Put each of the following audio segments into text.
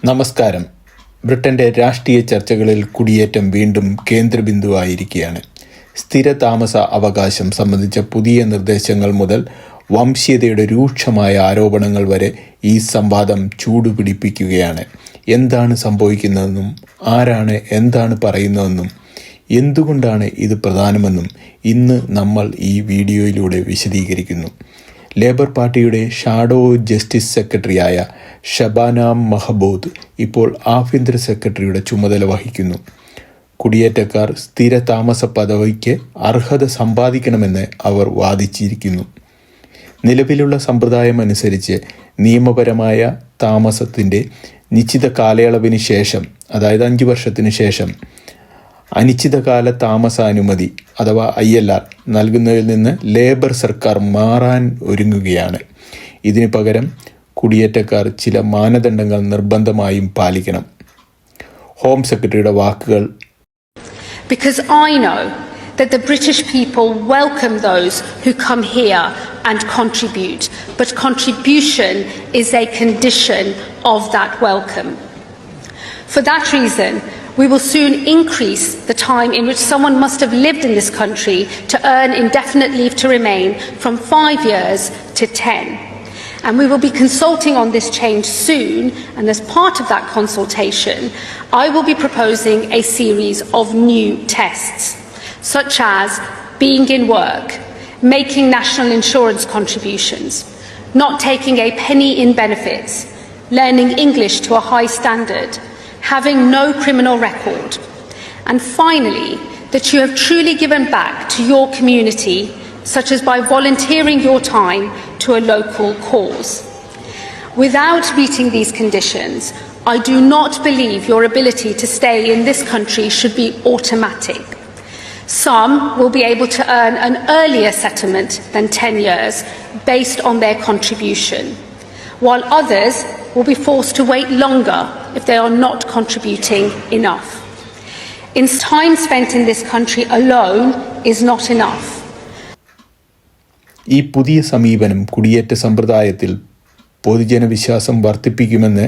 നമസ്കാരം. ബ്രിട്ടന്റെ രാഷ്ട്രീയ ചർച്ചകളിൽ കുടിയേറ്റം വീണ്ടും കേന്ദ്രബിന്ദുവായിരിക്കുകയാണ്. സ്ഥിര താമസ അവകാശം സംബന്ധിച്ച പുതിയ നിർദ്ദേശങ്ങൾ മുതൽ വംശീയതയുടെ രൂക്ഷമായ ആരോപണങ്ങൾ വരെ ഈ സംവാദം ചൂടുപിടിപ്പിക്കുകയാണ്. എന്താണ് സംഭവിക്കുന്നതെന്നും ആരാണ് എന്താണ് പറയുന്നതെന്നും എന്തുകൊണ്ടാണ് ഇത് പ്രധാനമെന്നും ഇന്ന് നമ്മൾ ഈ വീഡിയോയിലൂടെ വിശദീകരിക്കുന്നു. ലേബർ പാർട്ടിയുടെ ഷാഡോ ജസ്റ്റിസ് സെക്രട്ടറിയായ ഷബാന മഹബൂദ് ഇപ്പോൾ ആഭ്യന്തര സെക്രട്ടറിയുടെ ചുമതല വഹിക്കുന്നു. കുടിയേറ്റക്കാർ സ്ഥിര താമസ പദവിക്ക് അർഹത സമ്പാദിക്കണമെന്ന് അവർ വാദിച്ചിരിക്കുന്നു. നിലവിലുള്ള സമ്പ്രദായം അനുസരിച്ച് നിയമപരമായ താമസത്തിൻ്റെ നിശ്ചിത കാലയളവിന് ശേഷം, അതായത് 5 വർഷത്തിന് ശേഷം അനിശ്ചിതകാല താമസാനുമതി അഥവാ ILR നൽകുന്നതിൽ നിന്ന് ലേബർ സർക്കാർ മാറാൻ ഒരുങ്ങുകയാണ്. ഇതിനു പകരം കുടിയേറ്റക്കാർ ചില മാനദണ്ഡങ്ങൾ നിർബന്ധമായും പാലിക്കണം. ഹോം സെക്രട്ടറിയുടെ വാക്കുകൾ: Because I know that the British people welcome those who come here and contribute, but contribution is a condition of that welcome. For that reason, we will soon increase the time in which someone must have lived in this country to earn indefinite leave to remain from 5 years to 10. And we will be consulting on this change soon, and as part of that consultation, I will be proposing a series of new tests, such as being in work, making national insurance contributions, not taking a penny in benefits, learning English to a high standard, having no criminal record, and finally, that you have truly given back to your community, such as by volunteering your time to a local cause. Without meeting these conditions, I do not believe your ability to stay in this country should be automatic. Some will be able to earn an earlier settlement than 10 years based on their contribution, while others will be forced to wait longer if they are not contributing enough. In time spent in this country alone is not enough. ഈ പുതിയ സമീപനം കുടിയേറ്റ സമ്പ്രദായത്തിൽ പൊതുജന വിശ്വാസം വർദ്ധിപ്പിക്കുമെന്ന്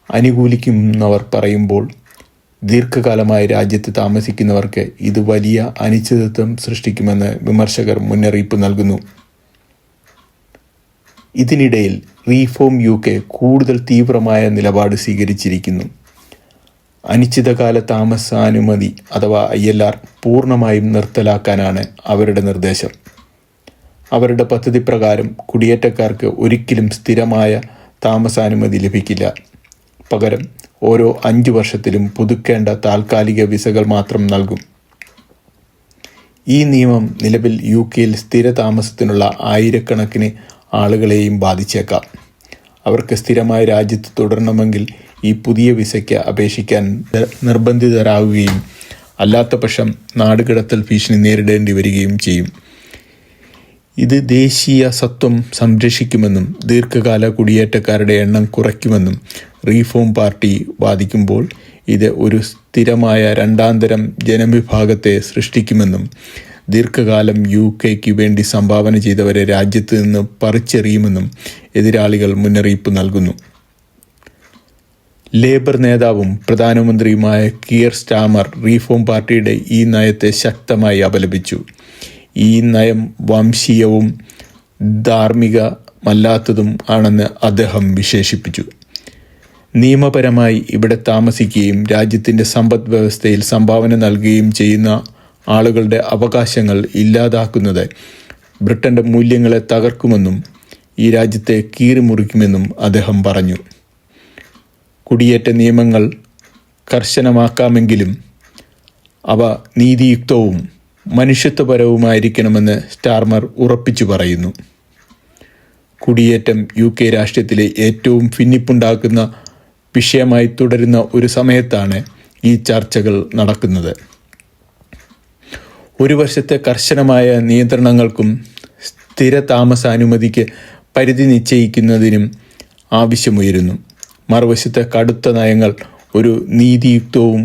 അനുകൂലിക്കുന്നവർ പറയുമ്പോൾ, ദീർഘകാലമായി രാജ്യത്ത് താമസിക്കുന്നവർക്ക് ഇത് വലിയ അനിശ്ചിതത്വം സൃഷ്ടിക്കുമെന്ന് വിമർശകർ മുന്നറിയിപ്പ് നൽകുന്നു. ഇതിനിടയിൽ റീഫോം UK കൂടുതൽ തീവ്രമായ നിലപാട് സ്വീകരിച്ചിരിക്കുന്നു. അനിശ്ചിതകാല താമസാനുമതി അഥവാ ILR പൂർണ്ണമായും നിർത്തലാക്കാനാണ് അവരുടെ നിർദ്ദേശം. അവരുടെ പദ്ധതി പ്രകാരം കുടിയേറ്റക്കാർക്ക് ഒരിക്കലും സ്ഥിരമായ താമസാനുമതി ലഭിക്കില്ല. പകരം ഓരോ 5 വർഷത്തിലും പുതുക്കേണ്ട താൽക്കാലിക വിസകൾ മാത്രം നൽകും. ഈ നിയമം നിലവിൽ UK സ്ഥിര താമസത്തിനുള്ള ആയിരക്കണക്കിന് ആളുകളെയും ബാധിച്ചേക്കാം. അവർക്ക് സ്ഥിരമായി രാജ്യത്ത് തുടരണമെങ്കിൽ ഈ പുതിയ വിസയ്ക്ക് അപേക്ഷിക്കാൻ നിർബന്ധിതരാകുകയും അല്ലാത്തപക്ഷം നാടുകടത്തൽ ഭീഷണി നേരിടേണ്ടി വരികയും ചെയ്യും. ഇത് ദേശീയ സ്വത്വം സംരക്ഷിക്കുമെന്നും ദീർഘകാല കുടിയേറ്റക്കാരുടെ എണ്ണം കുറയ്ക്കുമെന്നും റീഫോം പാർട്ടി വാദിക്കുമ്പോൾ, ഇത് ഒരു സ്ഥിരമായ രണ്ടാന്തരം ജനവിഭാഗത്തെ സൃഷ്ടിക്കുമെന്നും ദീർഘകാലം UK വേണ്ടി സംഭാവന ചെയ്തവരെ രാജ്യത്ത് നിന്ന് പറിച്ചെറിയുമെന്നും എതിരാളികൾ മുന്നറിയിപ്പ് നൽകുന്നു. ലേബർ നേതാവും പ്രധാനമന്ത്രിയുമായ കിയർ സ്റ്റാമർ റീഫോം പാർട്ടിയുടെ ഈ നയത്തെ ശക്തമായി അപലപിച്ചു. ഈ നയം വംശീയവും ധാർമ്മികമല്ലാത്തതും ആണെന്ന് അദ്ദേഹം വിശേഷിപ്പിച്ചു. നിയമപരമായി ഇവിടെ താമസിക്കുകയും രാജ്യത്തിൻ്റെ സമ്പദ് വ്യവസ്ഥയിൽ സംഭാവന നൽകുകയും ചെയ്യുന്ന ആളുകളുടെ അവകാശങ്ങൾ ഇല്ലാതാക്കുന്നത് ബ്രിട്ടന്റെ മൂല്യങ്ങളെ തകർക്കുമെന്നും ഈ രാജ്യത്തെ കീറിമുറിക്കുമെന്നും അദ്ദേഹം പറഞ്ഞു. കുടിയേറ്റ നിയമങ്ങൾ കർശനമാക്കാമെങ്കിലും അവ നീതിയുക്തവും മനുഷ്യത്വപരവുമായിരിക്കണമെന്ന് സ്റ്റാർമർ ഉറപ്പിച്ചു പറയുന്നു. കുടിയേറ്റം UK രാഷ്ട്രീയത്തിലെ ഏറ്റവും ഭിന്നിപ്പുണ്ടാക്കുന്ന വിഷയമായി തുടരുന്ന ഒരു സമയത്താണ് ഈ ചർച്ചകൾ നടക്കുന്നത്. ഒരു വശത്തെ കർശനമായ നിയന്ത്രണങ്ങൾക്കും സ്ഥിര താമസാനുമതിക്ക് പരിധി നിശ്ചയിക്കുന്നതിനും ആവശ്യമുയരുന്നു. മറുവശത്തെ കടുത്ത നയങ്ങൾ ഒരു നീതിയുക്തവും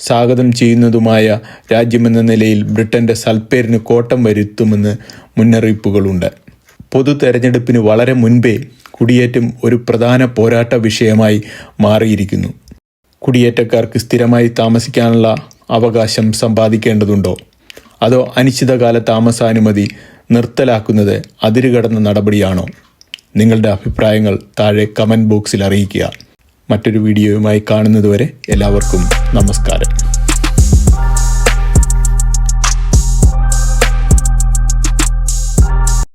സ്വാഗതം ചെയ്യുന്നതുമായ രാജ്യമെന്ന നിലയിൽ ബ്രിട്ടന്റെ സൽപ്പേരിന് കോട്ടം വരുത്തുമെന്ന് മുന്നറിയിപ്പുകളുണ്ട്. പൊതു തെരഞ്ഞെടുപ്പിന് വളരെ മുൻപേ കുടിയേറ്റം ഒരു പ്രധാന പോരാട്ട വിഷയമായി മാറിയിരിക്കുന്നു. കുടിയേറ്റക്കാർക്ക് സ്ഥിരമായി താമസിക്കാനുള്ള അവകാശം സമ്പാദിക്കേണ്ടതുണ്ടോ? അതോ അനിശ്ചിതകാല താമസാനുമതി നിർത്തലാക്കുന്നത് അതിരുകടന്ന നടപടിയാണോ? നിങ്ങളുടെ അഭിപ്രായങ്ങൾ താഴെ കമൻറ്റ് ബോക്സിൽ അറിയിക്കുക. മറ്റൊരു വീഡിയോയുമായി കാണുന്നതുവരെ എല്ലാവർക്കും നമസ്കാരം.